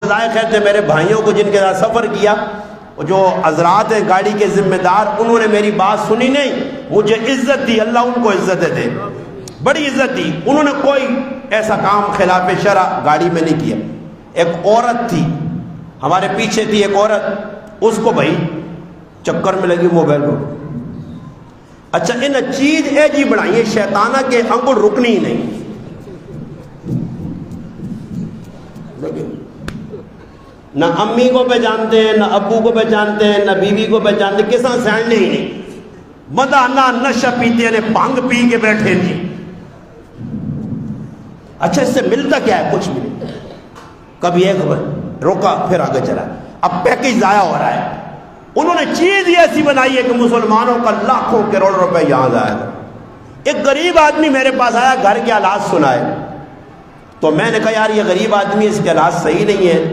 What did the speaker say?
جزائے خیر تھے میرے بھائیوں کو جن کے ساتھ سفر کیا، جو حضرات ہیں گاڑی کے ذمہ دار، انہوں نے میری بات سنی نہیں، مجھے عزت دی، اللہ ان کو عزت دے، بڑی عزت دی، انہوں نے کوئی ایسا کام خلاف شرع گاڑی میں نہیں کیا۔ ایک عورت تھی ہمارے پیچھے تھی، ایک عورت، اس کو بھائی چکر میں لگی موبائل کو، اچھا ان چیز اے جی بڑھائی ہے شیطانہ کے انگل رکنی ہی نہیں، نہ امی کو پہچانتے ہیں، نہ ابو کو پہچانتے ہیں، نہ بیوی کو پہچانتے، کساں سینڈ نہیں نہیں، بندہ نہ نشہ پیتے ہیں، بھنگ پی کے بیٹھے نہیں۔ اچھا اس سے ملتا کیا ہے؟ کچھ بھی نہیں۔ کبھی ایک روکا پھر آگے چلا، اب پیکج ضائع ہو رہا ہے۔ انہوں نے چیز ہی ایسی بنائی ہے کہ مسلمانوں کا لاکھوں کروڑ روپے یہاں ضائع ہے۔ ایک غریب آدمی میرے پاس آیا، گھر کے حالات سنائے، تو میں نے کہا یار یہ غریب آدمی، اس کے حالات صحیح نہیں ہے،